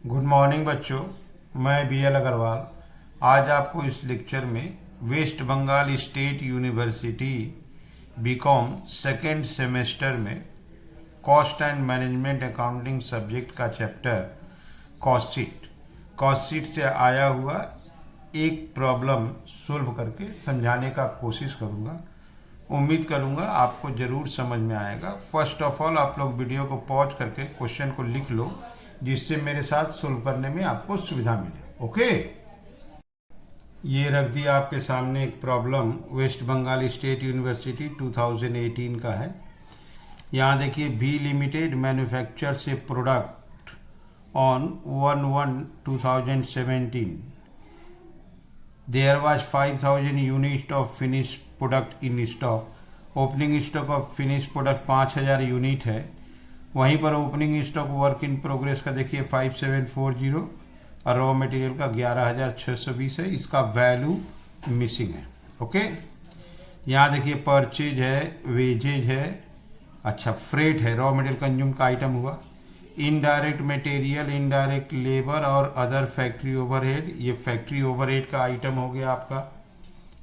Good morning बच्चों, मैं BL Agarwal आज आपको इस लेक्चर में West Bengal state University BCom second semester में cost and management accounting subject का चैप्टर कॉस्ट शीट से आया हुआ एक प्रॉब्लम सोल्व करके समझाने का कोशिश करूँगा। उम्मीद करूँगा आपको ज़रूर समझ में आएगा। फर्स्ट ऑफ ऑल आप लोग वीडियो को पॉज करके क्वेश्चन को लिख लो, जिससे मेरे साथ सोल्व करने में आपको सुविधा मिले। ओके, ये रख दिया आपके सामने एक problem West Bengal state university 2018 का है। यहाँ देखिए, B limited manufactures a product on 1/1/2017। There was 5000 unit of finish product in stock. Opening stock of finish product 5000 unit है। वहीं पर opening stock work in progress का देखिए 5740 और रॉ मटेरियल का 11620 है। इसका वैल्यू मिसिंग है। ओके, यहाँ देखिए परचेज है, वेजेज है, अच्छा फ्रेट है, रॉ मटेरियल कंज्यूम का आइटम हुआ, इनडायरेक्ट मटेरियल, इनडायरेक्ट लेबर और अदर फैक्ट्री ओवरहेड, ये फैक्ट्री ओवरहेड का आइटम हो गया आपका।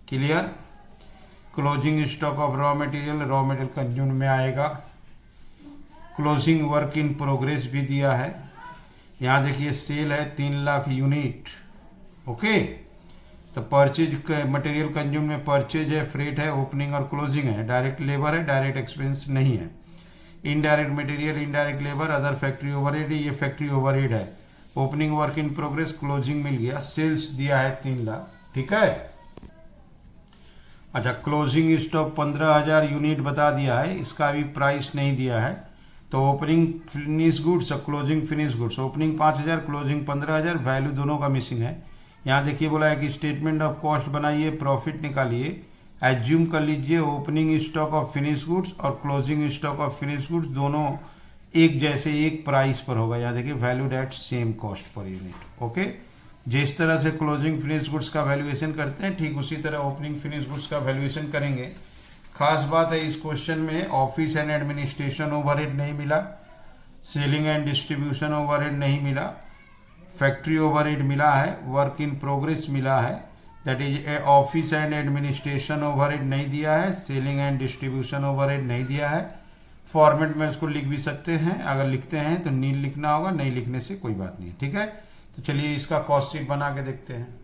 Clear. Closing stock of raw material consume में आएगा। क्लोजिंग वर्क इन प्रोग्रेस भी दिया है। यहाँ देखिए सेल है 3 लाख यूनिट। ओके, तो परचेज मटेरियल कंज्यूम में परचेज है, फ्रेट है, ओपनिंग और क्लोजिंग है, डायरेक्ट लेबर है, डायरेक्ट एक्सपेंस नहीं है, indirect material, indirect labour, other factory overhead, ये फैक्ट्री ओवरहेड है, opening work in progress, closing मिल गया, सेल्स दिया है 3 लाख। ठीक है। अच्छा, क्लोजिंग स्टॉक 15000 यूनिट बता दिया है, इसका भी प्राइस नहीं दिया है। तो ओपनिंग फिनिश गुड्स और closing finish goods, opening 5000, closing 15000, value दोनों का मिसिंग है। यहाँ देखिए बोला है कि स्टेटमेंट ऑफ कॉस्ट बनाइए, प्रॉफिट निकालिए। एज्यूम कर लीजिए opening stock of finish goods और closing stock of finish goods दोनों एक जैसे एक प्राइस पर होगा। यहाँ देखिए valued at same cost per unit. Okay, जिस तरह से क्लोजिंग फिनिश गुड्स का वैल्यूएशन करते हैं, ठीक उसी तरह ओपनिंग फिनिश गुड्स का वैल्यूएशन करेंगे। खास बात है इस क्वेश्चन में ऑफिस एंड एडमिनिस्ट्रेशन ओवरहेड नहीं मिला, सेलिंग एंड डिस्ट्रीब्यूशन ओवरहेड नहीं मिला, फैक्ट्री ओवरहेड मिला है, वर्क इन प्रोग्रेस मिला है, that is office and administration overhead नहीं दिया है, सेलिंग एंड डिस्ट्रीब्यूशन ओवरहेड नहीं दिया है। फॉर्मेट में इसको लिख भी सकते हैं, अगर लिखते हैं तो नील लिखना होगा, नहीं लिखने से कोई बात नहीं है। ठीक है, तो चलिए इसका कॉस्ट शीट बना के देखते हैं।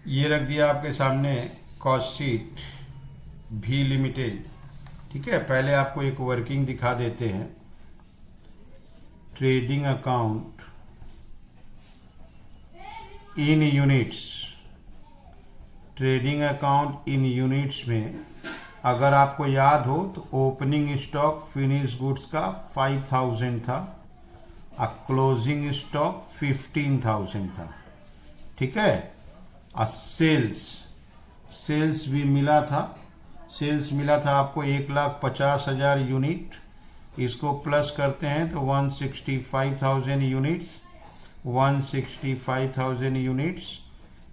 ये रख दिया आपके सामने कॉस्ट शीट भी लिमिटेड। ठीक है, पहले आपको एक वर्किंग दिखा देते हैं। Trading account in units, trading account in units में अगर आपको याद हो तो ओपनिंग स्टॉक फिनिश गुड्स का 5000 था और क्लोजिंग स्टॉक 15000 था। ठीक है, और सेल्स भी मिला था। सेल्स मिला था आपको 1,50,000 यूनिट। इसको प्लस करते हैं तो 165,000 यूनिट्स, 165,000 यूनिट्स।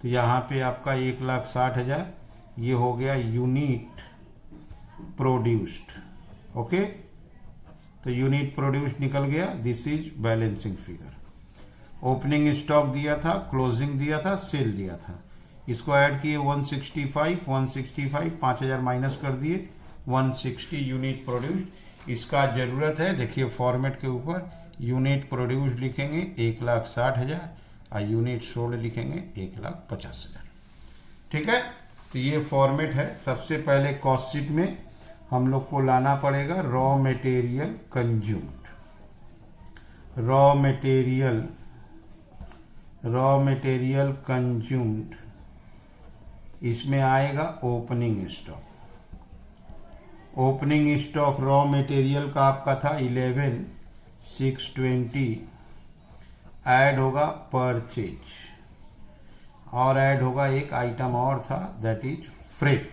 तो यहाँ पे आपका 1,60,000 ये हो गया यूनिट प्रोड्यूस्ड। ओके, तो यूनिट प्रोड्यूस्ड निकल गया। This is balancing figure. Opening stock दिया था, क्लोजिंग दिया था, सेल दिया था। इसको ऐड किए 165 5000 माइनस कर दिए, 160 यूनिट प्रोड्यूस्ड। इसका जरूरत है, देखिए फॉर्मेट के ऊपर यूनिट प्रोड्यूस्ड लिखेंगे 1,60,000 और यूनिट सोल्ड लिखेंगे 1,50,000। ठीक है, तो ये फॉर्मेट है। सबसे पहले कॉस्ट शीट में हम लोग को लाना पड़ेगा raw material consumed. Raw material consumed, इसमें आएगा opening stock. Opening stock raw material का आपका था 11,620, ऐड होगा परचेज और ऐड होगा एक आइटम और था, दैट इज फ्रेट।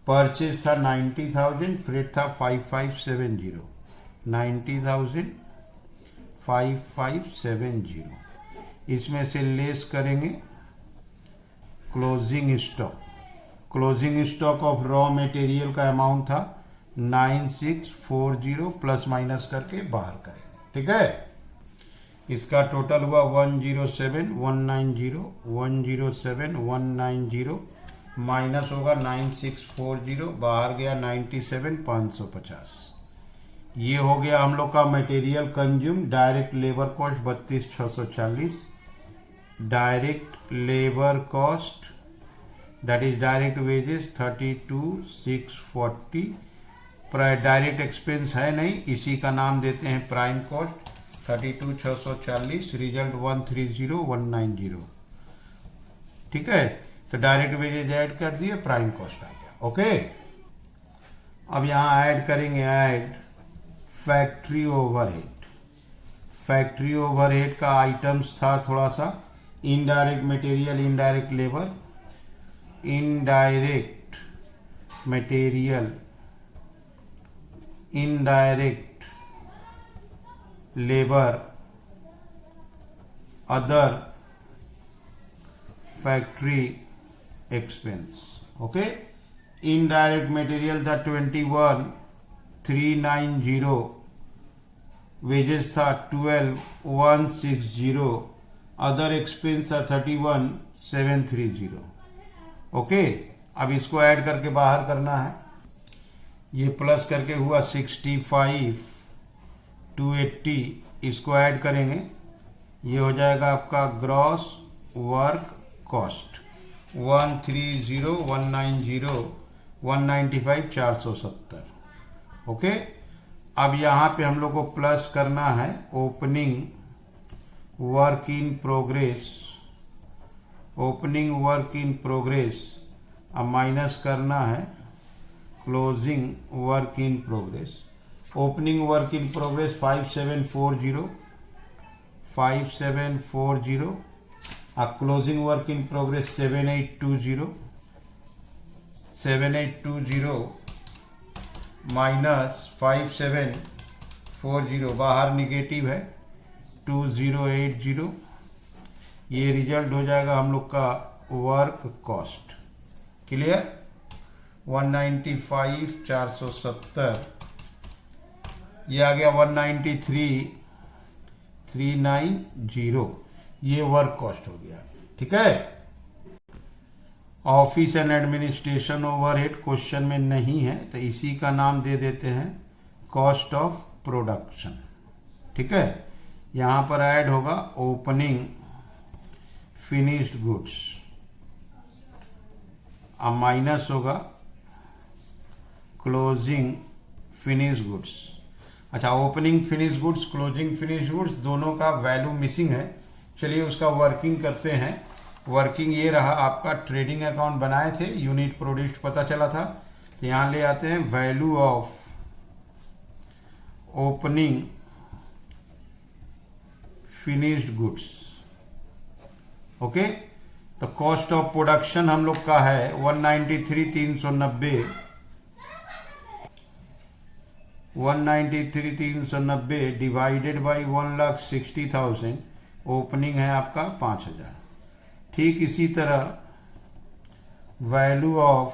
परचेज था 90,000, फ्रेट था 5570, 90,5570। इसमें से लेस करेंगे closing stock. Closing stock of raw material का अमाउंट था 9640, प्लस माइनस करके बाहर करेंगे। ठीक है, इसका टोटल हुआ 107,190, 107,190 माइनस होगा 9640, बाहर गया 97,550। ये हो गया हम लोग का material consume. Direct labour cost 32,640, direct labour cost that is direct wages 32,640, direct expense है नहीं, इसी का नाम देते हैं प्राइम कॉस्ट 32,640, रिजल्ट 130,190। ठीक है, तो डायरेक्ट वेजेज ऐड कर दिए, प्राइम कॉस्ट आ गया। ओके, अब यहां ऐड करेंगे, add factory overhead. Factory overhead का आइटम्स था थोड़ा सा, indirect material, indirect labour, indirect material, indirect labour, other factory expense. Okay, indirect material था 21,390, वेजेस था 12,160, अदर एक्सपेंस था 31,730। ओके, अब इसको ऐड करके बाहर करना है। ये प्लस करके हुआ 65,280, इसको ऐड करेंगे, ये हो जाएगा आपका ग्रॉस वर्क कॉस्ट 130,190, 195,470। ओके, अब यहाँ पे हम लोग को प्लस करना है opening work in progress, opening work in progress, अब माइनस करना है closing work in progress. Opening work in progress 5740, 5740, अब closing work in progress 7820, 7820 minus 5740, बाहर निगेटिव है 2080, ये रिजल्ट हो जाएगा हम लोग का वर्क कॉस्ट। क्लियर, 195,470, ये आ गया 193,390, ये वर्क कॉस्ट हो गया। ठीक है, office and administration overhead question में नहीं है, तो इसी का नाम दे देते हैं कॉस्ट ऑफ प्रोडक्शन। ठीक है, यहां पर ऐड होगा ओपनिंग फिनिश्ड गुड्स, अब माइनस होगा क्लोजिंग फिनिश गुड्स। अच्छा, opening finish goods, closing finish goods, दोनों का वैल्यू मिसिंग है। चलिए उसका वर्किंग करते हैं। वर्किंग ये रहा, आपका ट्रेडिंग अकाउंट बनाए थे, यूनिट प्रोड्यूस्ड पता चला था, तो यहाँ ले आते हैं value of opening finished goods. Okay, तो कॉस्ट ऑफ प्रोडक्शन हम लोग का है 193,390, 193,390 डिवाइडेड बाई 1,60,000, ओपनिंग है आपका 5,000। ठीक इसी तरह value of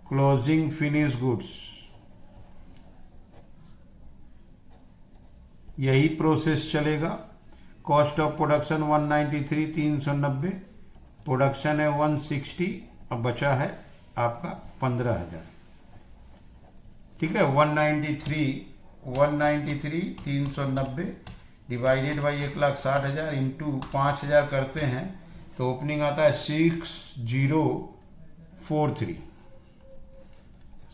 closing finish goods, यही प्रोसेस चलेगा। कॉस्ट ऑफ प्रोडक्शन 193,390, प्रोडक्शन है 160, अब बचा है आपका 15,000। ठीक है, 193,390 डिवाइडेड बाई 1,60,000 इंटू 5,000 करते हैं तो ओपनिंग आता है 6043,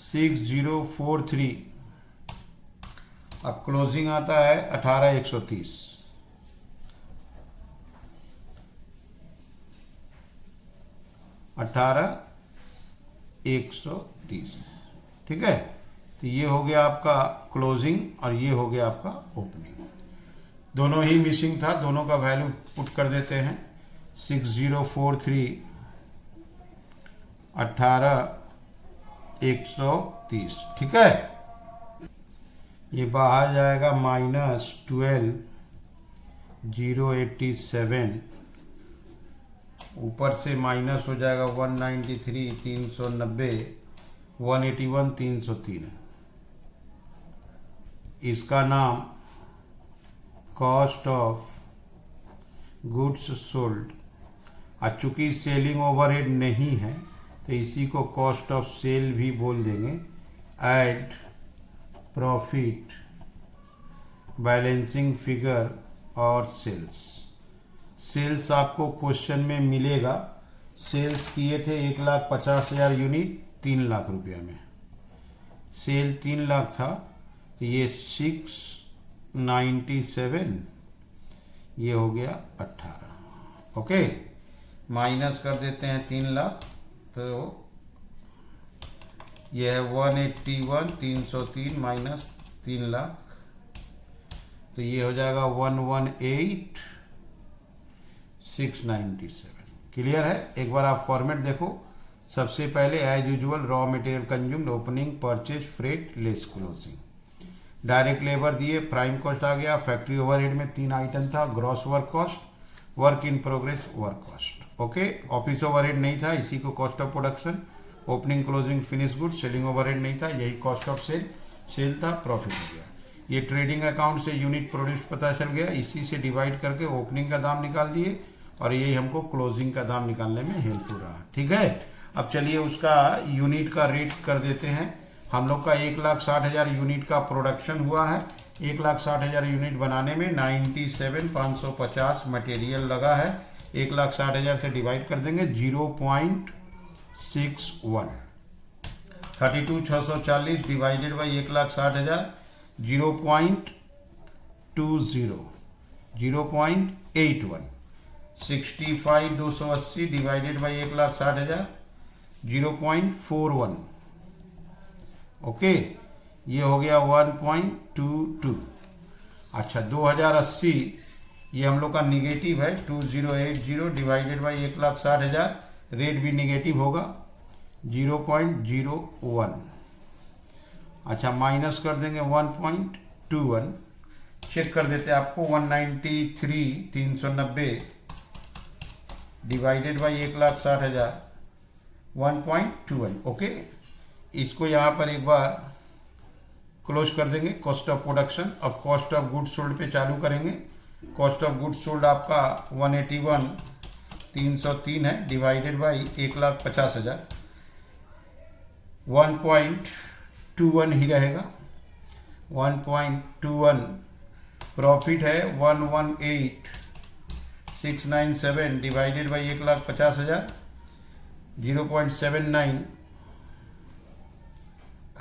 6043। अब क्लोजिंग आता है 18,130, 18,130। ठीक है, तो ये हो गया आपका क्लोजिंग और ये हो गया आपका ओपनिंग। दोनों ही मिसिंग था, दोनों का वैल्यू पुट कर देते हैं। 6043 18,130। ठीक है, ये बाहर जाएगा -12,087, ऊपर से माइनस हो जाएगा 193,390, 181,303। इसका नाम कॉस्ट ऑफ गुड्स सोल्ड। और चूंकि सेलिंग ओवरहेड नहीं है तो इसी को कॉस्ट ऑफ सेल भी बोल देंगे। ऐड प्रॉफिट बैलेंसिंग फिगर और सेल्स। सेल्स आपको क्वेश्चन में मिलेगा। सेल्स किए थे 1,50,000 यूनिट 3 लाख रुपया में। सेल 3 लाख था तो ये 697, ये हो गया 18। ओके, माइनस कर देते हैं 3 लाख तो यह है 181, 303 माइनस 3 लाख तो ये हो जाएगा 118,697। क्लियर है? एक बार आप फॉर्मेट देखो। सबसे पहले as usual raw material consumed, opening, purchase, freight, less closing. Direct labour दिए, प्राइम कॉस्ट आ गया, फैक्ट्री ओवरहेड में 3 आइटम था, gross work cost, work in progress, work cost. Okay, office overhead नहीं था, इसी को cost of production, opening, closing, finish good, selling overhead नहीं था, यही कॉस्ट ऑफ सेल, सेल था, प्रॉफिट हो गया। ये ट्रेडिंग अकाउंट से यूनिट प्रोड्यूस पता चल गया, इसी से डिवाइड करके ओपनिंग का दाम निकाल दिए और यही हमको क्लोजिंग का दाम निकालने में हेल्पफुल रहा। ठीक है, अब चलिए उसका यूनिट का रेट कर देते हैं। हम लोग का 1,60,000 यूनिट का प्रोडक्शन हुआ है। 1,60,000 यूनिट बनाने में 97,550 मटेरियल लगा है। 1,60,000 से डिवाइड कर देंगे 0.61। 32,640 divided by 1,60,000 0.20, 0.81। 65,280 divided by 1,60,000 0.41। Okay, ये हो गया 1.22। अच्छा, 2080 ये हम लोग का निगेटिव है, 2080 डिवाइडेड बाई 1,60,000, रेट भी निगेटिव होगा 0.01। अच्छा, माइनस कर देंगे 1.21। चेक कर देते हैं आपको, 193,390 डिवाइडेड बाई 1,60,000 1.21। ओके, इसको यहाँ पर एक बार क्लोज कर देंगे। कॉस्ट ऑफ प्रोडक्शन, अब कॉस्ट ऑफ गुड्स सोल्ड पे चालू करेंगे। कॉस्ट ऑफ गुड्स सोल्ड आपका 181,303 है डिवाइडेड बाई 1,50,000, 1.21 ही रहेगा। 1.21 प्रॉफिट है 118,697 डिवाइडेड बाई 1,50,000 0.79।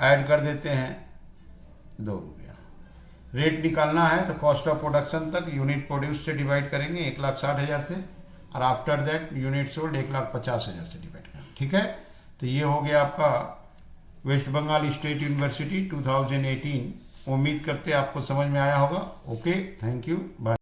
ऐड कर देते हैं 2 रुपया। रेट निकालना है तो कॉस्ट ऑफ प्रोडक्शन तक यूनिट प्रोड्यूस से डिवाइड करेंगे 1,60,000 से, और आफ्टर दैट यूनिट सोल्ड 1,50,000 से डिवाइड करेंगे। ठीक है, तो ये हो गया आपका वेस्ट बंगाल स्टेट यूनिवर्सिटी 2018। उम्मीद करते आपको समझ में आया होगा। Okay, thank you, bye.